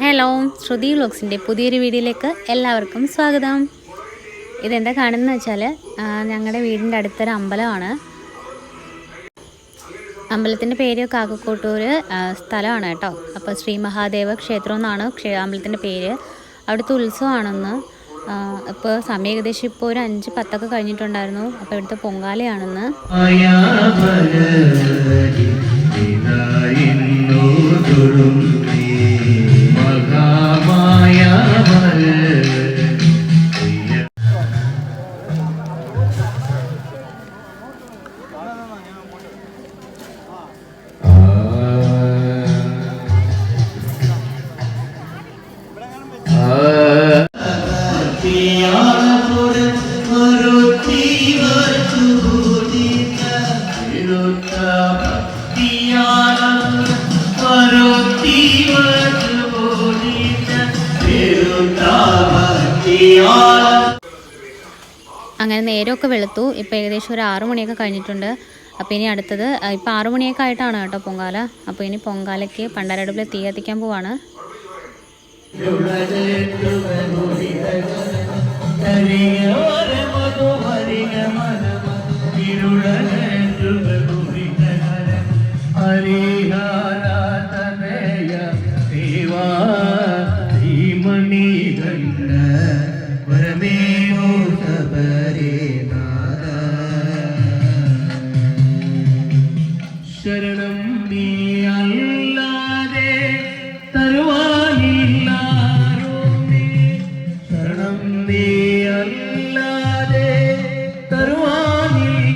Hello, ശ്രുതി വ്ലോഗ്സിൻ്റെ പുതിയൊരു വീഡിയോയിലേക്ക് എല്ലാവർക്കും സ്വാഗതം. ഇതെന്താ കാണുന്നതെന്ന് വെച്ചാൽ ഞങ്ങളുടെ വീടിൻ്റെ അടുത്തൊരു അമ്പലമാണ്. അമ്പലത്തിൻ്റെ പേര് കാക്കക്കോട്ടൂർ സ്ഥലമാണ് കേട്ടോ. അപ്പോൾ ശ്രീ മഹാദേവ ക്ഷേത്രം എന്നാണ് അമ്പലത്തിൻ്റെ പേര്. അവിടുത്തെ ഉത്സവമാണെന്ന്. ഇപ്പോൾ സമയം ഏകദേശം ഇപ്പോൾ ഒരു 5-10 കഴിഞ്ഞിട്ടുണ്ടായിരുന്നു. അപ്പോൾ ഇവിടുത്തെ പൊങ്കാലയാണെന്ന്. അങ്ങനെ നേരമൊക്കെ വെളുത്തു. ഇപ്പോൾ ഏകദേശം ഒരു 6 മണിയൊക്കെ കഴിഞ്ഞിട്ടുണ്ട്. അപ്പോൾ ഇനി അടുത്തത് ഇപ്പോൾ 6 മണിയൊക്കെ ആയിട്ടാണ് കേട്ടോ പൊങ്കാല. അപ്പോൾ ഇനി പൊങ്കാലയ്ക്ക് പണ്ടാരടുപ്പിൽ തീ കത്തിക്കാൻ പോവാണ്. ശരണം നീ അല്ലാതെ തരുവാനില്ലാരോ നീ, ശരണം നീ അല്ലാതെ തരുവാനില്ല.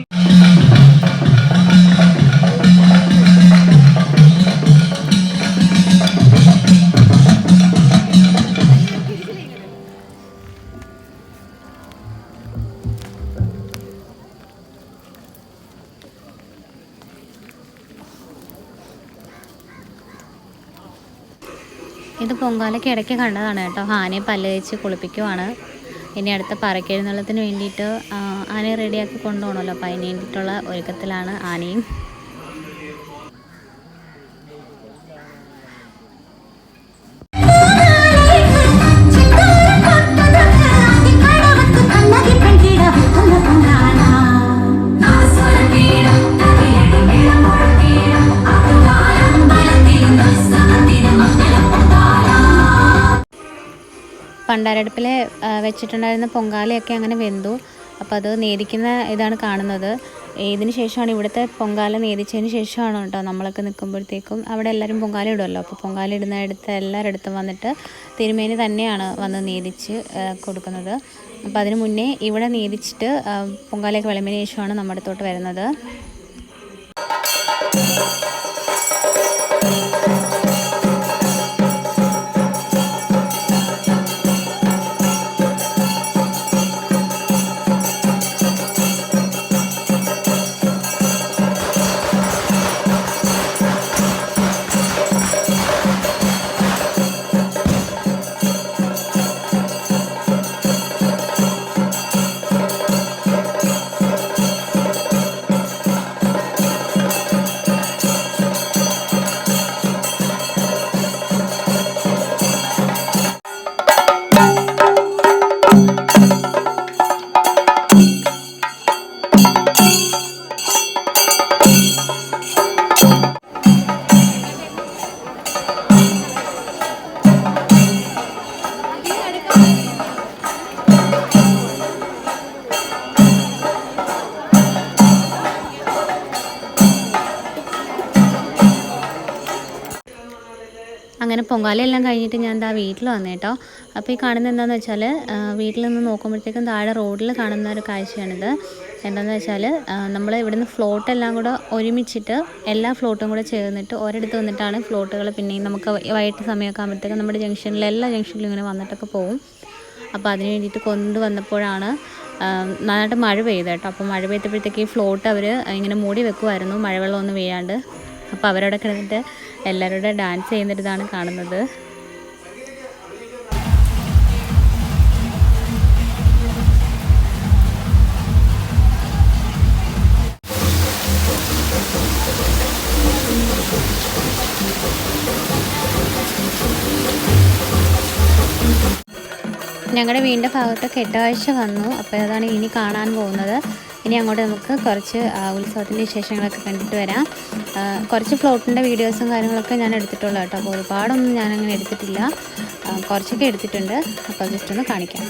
ഇത് പൊങ്കാലയ്ക്ക് ഇടയ്ക്ക് കണ്ടതാണ് കേട്ടോ. ആനയെ പല്ല് തേച്ച് കുളിപ്പിക്കുവാണ്. ഇനി അടുത്ത പറക്കെഴുന്നള്ളത്തിന് വേണ്ടിയിട്ട് ആനയെ റെഡിയാക്കി കൊണ്ടുപോകണമല്ലോ. അപ്പോൾ അതിന് വേണ്ടിയിട്ടുള്ള ഒരുക്കത്തിലാണ് ആനയും. പണ്ടാരടുപ്പിൽ വെച്ചിട്ടുണ്ടായിരുന്ന പൊങ്കാലയൊക്കെ അങ്ങനെ വെന്തു. അപ്പോൾ അത് നേദിക്കുന്ന ഇതാണ് കാണുന്നത്. ഇതിന് ശേഷമാണ് ഇവിടുത്തെ പൊങ്കാല നേദിച്ചതിന് ശേഷമാണ് കേട്ടോ നമ്മളൊക്കെ നിൽക്കുമ്പോഴത്തേക്കും അവിടെ എല്ലാവരും പൊങ്കാല ഇടുമല്ലോ. അപ്പോൾ പൊങ്കാല ഇടുന്നിടത്ത് എല്ലാവരിടത്തും വന്നിട്ട് തിരുമേനി തന്നെയാണ് വന്ന് നേദിച്ച് കൊടുക്കുന്നത്. അപ്പോൾ അതിന് മുന്നേ ഇവിടെ നേദിച്ചിട്ട് പൊങ്കാലയൊക്കെ വിളമ്പിന് ശേഷമാണ് നമ്മുടെ അടുത്തോട്ട് വരുന്നത്. അങ്ങനെ പൊങ്കാലയെല്ലാം കഴിഞ്ഞിട്ട് ഞാൻ എന്താ വീട്ടിൽ വന്നു കേട്ടോ. അപ്പോൾ ഈ കാണുന്നത് എന്താണെന്ന് വെച്ചാൽ വീട്ടിൽ നിന്ന് നോക്കുമ്പോഴത്തേക്കും താഴെ റോഡിൽ കാണുന്ന ഒരു കാഴ്ചയാണിത്. എന്താണെന്ന് വെച്ചാൽ നമ്മൾ ഇവിടുന്ന് ഫ്ലോട്ടെല്ലാം കൂടെ ഒരുമിച്ചിട്ട് എല്ലാ ഫ്ലോട്ടും കൂടെ ചേർന്നിട്ട് ഒരിടത്ത് വന്നിട്ടാണ് ഫ്ലോട്ടുകൾ പിന്നെയും നമുക്ക് വൈകിട്ട് സമയമൊക്കെ ആകുമ്പോഴത്തേക്കും നമ്മുടെ ജംഗ്ഷനിൽ എല്ലാ ജംഗ്ഷനിലും ഇങ്ങനെ വന്നിട്ടൊക്കെ പോകും. അപ്പോൾ അതിന് വേണ്ടിയിട്ട് കൊണ്ടുവന്നപ്പോഴാണ് നന്നായിട്ട് മഴ പെയ്ത് കേട്ടോ. അപ്പോൾ മഴ പെയ്തപ്പോഴത്തേക്ക് ഈ ഫ്ലോട്ട് അവർ ഇങ്ങനെ മൂടി വെക്കുമായിരുന്നു മഴവെള്ളമൊന്നും വീഴാണ്ട്. അപ്പോൾ അവരവിടെ കിടന്നിട്ട് എല്ലാവരുടെ ഡാൻസ് ചെയ്യുന്നൊരിതാണ് കാണുന്നത്. ഞങ്ങളുടെ വീടിൻ്റെ ഭാഗത്ത് കെട്ടുകാഴ്ച വന്നു. അപ്പോൾ അതാണ് ഇനി കാണാൻ പോകുന്നത്. ഇനി അങ്ങോട്ട് നമുക്ക് കുറച്ച് ഉത്സവത്തിൻ്റെ വിശേഷങ്ങളൊക്കെ കണ്ടിട്ട് വരാം. കുറച്ച് ഫ്ലോട്ടിൻ്റെ വീഡിയോസും കാര്യങ്ങളൊക്കെ ഞാൻ എടുത്തിട്ടുള്ളൂ കേട്ടോ. അപ്പോൾ ഒരുപാടൊന്നും ഞാനങ്ങനെ എടുത്തിട്ടില്ല, കുറച്ചൊക്കെ എടുത്തിട്ടുണ്ട്. അപ്പോൾ ജസ്റ്റ് ഒന്ന് കാണിക്കാം.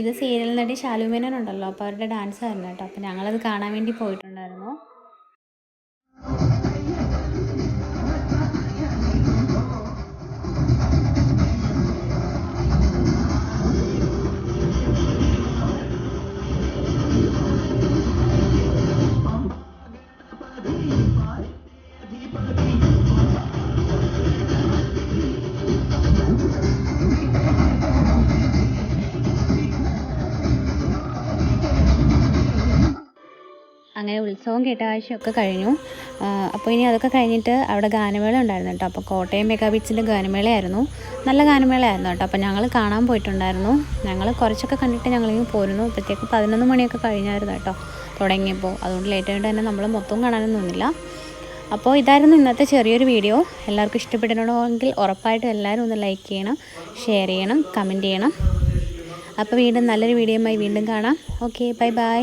ഇത് സീരിയൽ നടി ശാലു മേനോൻ ഉണ്ടല്ലോ, അപ്പോൾ അവരുടെ ഡാൻസ് ആയിരുന്നു കേട്ടോ. അപ്പോൾ ഞങ്ങളത് കാണാൻ വേണ്ടി പോയിട്ടുണ്ടായിരുന്നു. അങ്ങനെ ഉത്സവം കെട്ടുകാഴ്ചയൊക്കെ കഴിഞ്ഞു. അപ്പോൾ ഇനി അതൊക്കെ കഴിഞ്ഞിട്ട് അവിടെ ഗാനമേള ഉണ്ടായിരുന്നു കേട്ടോ. അപ്പോൾ കോട്ടയം മെഗാ ബീച്ചിൻ്റെ ഗാനമേളയായിരുന്നു, നല്ല ഗാനമേളയായിരുന്നു കേട്ടോ. അപ്പോൾ ഞങ്ങൾ കാണാൻ പോയിട്ടുണ്ടായിരുന്നു. ഞങ്ങൾ കുറച്ചൊക്കെ കണ്ടിട്ട് ഞങ്ങളിങ്ങനെ പോരുന്നു. അപ്പോഴത്തേക്ക് 11 മണിയൊക്കെ കഴിഞ്ഞായിരുന്നു കേട്ടോ തുടങ്ങിയപ്പോൾ. അതുകൊണ്ട് ലേറ്റായിട്ട് തന്നെ നമ്മൾ മൊത്തം കാണാനൊന്നും നിന്നില്ല. അപ്പോൾ ഇതായിരുന്നു ഇന്നത്തെ ചെറിയൊരു വീഡിയോ. എല്ലാവർക്കും ഇഷ്ടപ്പെട്ടിട്ടുണ്ടെങ്കിൽ ഉറപ്പായിട്ടും എല്ലാവരും ഒന്ന് ലൈക്ക് ചെയ്യണം, ഷെയർ ചെയ്യണം, കമൻറ്റ് ചെയ്യണം. അപ്പോൾ വീണ്ടും നല്ലൊരു വീഡിയോയുമായി വീണ്ടും കാണാം. Okay, bye bye.